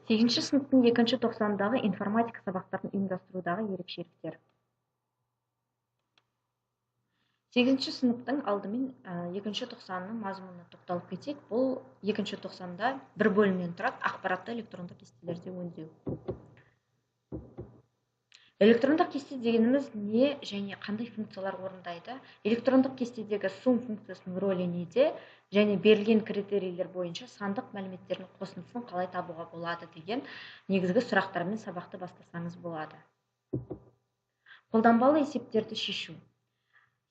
8 сыныптың 2 тоқсанындағы информатика сабақтарын ұйымдастырудағы ерекшеліктер. 8 сыныптың алдымен 2 тоқсанының мазмұнына тоқталып кетейік. Бұл 2 тоқсанда бір бөлімнен тұрады: ақпаратты электрондық кестелерде өңдеу. Электрондық кесте дегеніміз не және қандай функциялар орындайды? Электрондық кестедегі сум функциясының рөлі неде? Және берілген критерийлер бойынша сандық мәліметтердің қосындысын қалай табуға болады деген негізгі сұрақтармен сабақты бастасаңыз болады. Қолданбалы есептерді шешу.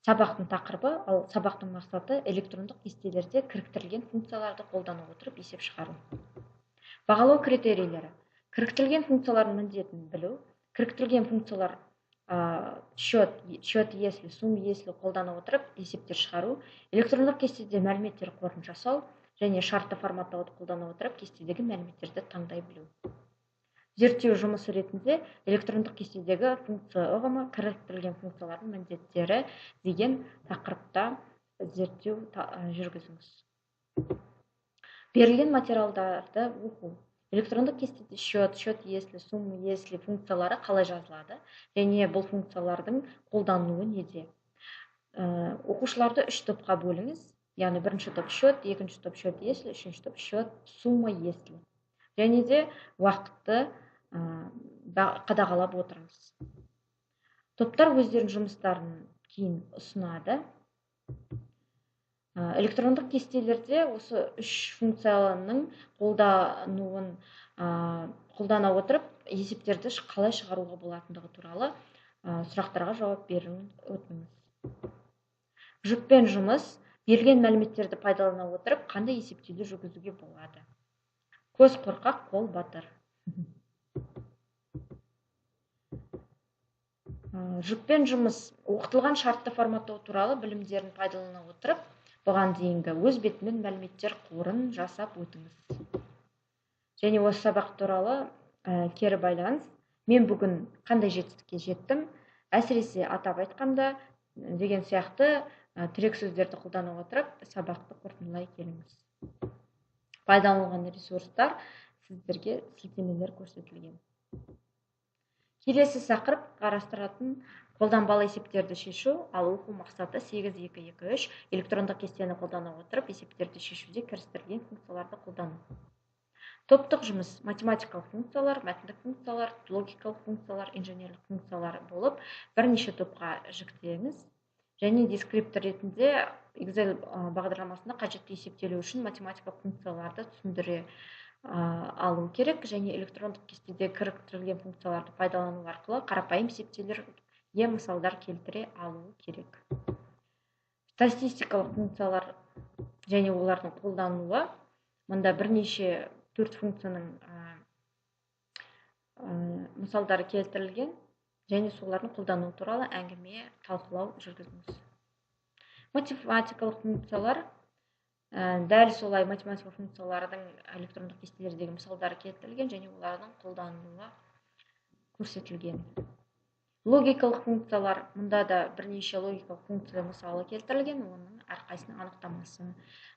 Сабақтың тақырыбы, ал сабақтың мақсаты электрондық кестелерде кіріктірілген функцияларды қолдана отырып есеп шығару. Бағалау критерийлері. Кіріктірілген функциялардың міндетін білу. Кіріктірілген функциялар счет если, сум если қолдана отырып есептер шығару. Электрондық кестеде мәліметтер қорын жасау және шартты форматтауды қолдана отырып кестедегі мәліметтерді таңдай білу. Зерттеу жұмысы ретінде электрондық кестедегі функция ұғымы, кіріктірілген функциялардың міндеттері деген тақырыпта зерттеу жүргізіңіз. Берілген материалдарды оқу. Электрондық кестеде счет если, сум если функциялары қалай жазылады және бұл функциялардың қолдануы неде? Оқушыларды 3 топқа бөліңіз. Яғни бірінші топ счет, екінші топ счет если, үшінші топ счет сумма если. Және де уақытты қадағалап отырыңыз. Топтар өздерінің жұмыстарын кейін ұсынады. Электрондық кестелерде осы 3 функцияның қолдануын қолдана отырып есептерді қалай шығаруға болатындығы туралы сұрақтарға жауап беруін өтініңіз. Жұппен жұмыс. Берілген мәліметтерді пайдалана отырып қандай есептеуді жүргізуге болады? Көз қорқақ, қол батыр. Жұппен жұмыс. Оқытылған шартты форматтау туралы білімдерін пайдалана отырып бұған дейінгі өз бетімен мәліметтер қорын жасап өтіңіз. Және осы сабақ туралы кері байланыс. Мен бүгін қандай жетістікке жеттім? Әсіресе атап айтқанда деген сияқты тірек сөздерді қолдана отырып сабақты қорытындылай келіңіз. Пайдаланылған ресурстар сіздерге сілтемелер көрсетілген. Келесі тақырып қарастыратын қолданбалы есептерді шешу, ал оқу мақсаты 8-2-2-3 электрондық кестені қолдана отырып есептерді шешуде кірістірілген функцияларды қолдану. Топтық жұмыс. Математикалық функциялар, мәтіндік функциялар, логикалық функциялар, инженерлік функциялар болып бірнеше топқа жіктеңіз. Және дескриптор ретінде Excel бағдарламасында қажетті есептелу үшін математикалық функцияларды түсіндіре алу керек. Және электрондық кестеде кіріктірілген функцияларды пайдалану арқылы қарапайым есептеулерге мысалдар келтіре алу керек. Статистикалық функциялар және олардың қолдануы. Мұнда бірнеше 4 функцияның мысалдары келтірілген және солардың қолдану туралы әңгіме талқылау жүргізіңіз. Математикалық функциялар. Дәл солай математикалық функциялардың электрондық кестелердегі мысалдары келтірілген және олардың қолдануы көрсетілген. Логикалық функциялар. Мұнда да бірнеше логикалық функция мысалы келтірілген, оның әрқайсының анықтамасы.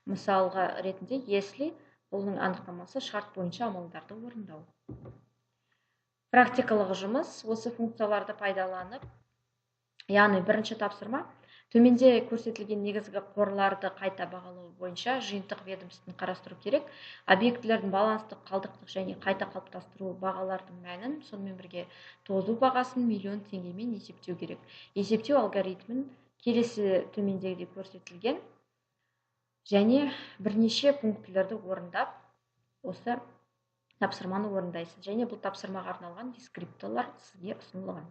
Мысалға ретінде если, оның анықтамасы шарт бойынша амалдарды орындау. Практикалық жұмыс. Осы функцияларды пайдаланып, яғни бірінші тапсырма. Төменде көрсетілген негізгі қорларды қайта бағалау бойынша жиынтық ведомствоны қарастыру керек. Объектілердің баланстық, қалдықтық және қайта қалыптастыру бағалардың мәнін, сонымен бірге тозу бағасын миллион теңгемен есептеу керек. Есептеу алгоритмін келесі төмендегідей көрсетілген және бірнеше пунктілерді орындап, осы тапсырманы орындайсыз. Және бұл тапсырмаға арналған дескрипторлар сізге ұсынылған.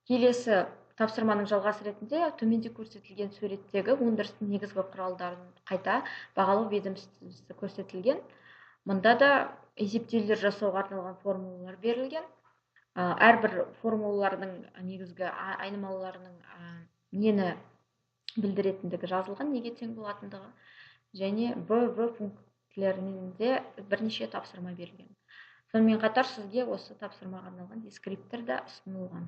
Келесі тапсырманың жалғасы ретінде төменде көрсетілген суреттегі өндірістің негізгі құралдарын қайта бағалау ведомствосы көрсетілген. Мұнда да есептеулер жасауға арналған формулалар берілген. Әрбір формулалардың негізгі айнымалыларының нені білдіретіндігі жазылған, неге тең болатындығы. Және В функцияларында бірнеше тапсырма берілген. Сонымен қатар сізге осы тапсырмаға арналған дескриптор да ұсынылған.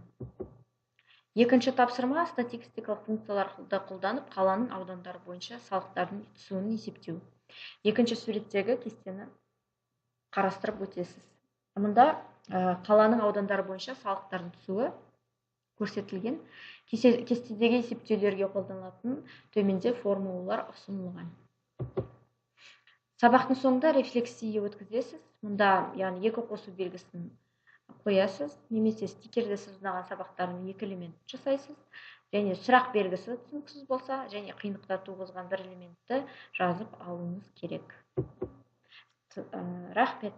Екінші тапсырма статистикалық функцияларды қолданып қаланың аудандары бойынша салықтардың түсуін есептеу. Екінші суреттегі кестені қарастырып өтесіз. Мұнда қаланың аудандары бойынша салықтардың түсуі көрсетілген. Кестедегі есептеулерге қолданылатын төменде формулалар ұсынылған. Сабақтың соңында рефлексия өткізесіз. Мұнда яғни екі қосу белгісін қоясыз, немесе стикерде сіз ұнаған сабақтардың екі элемент жасайсыз, және сұрақ белгісі түсініксіз болса, және қиындықта туғызған бір элементті жазып алуыңыз керек. Рахмет.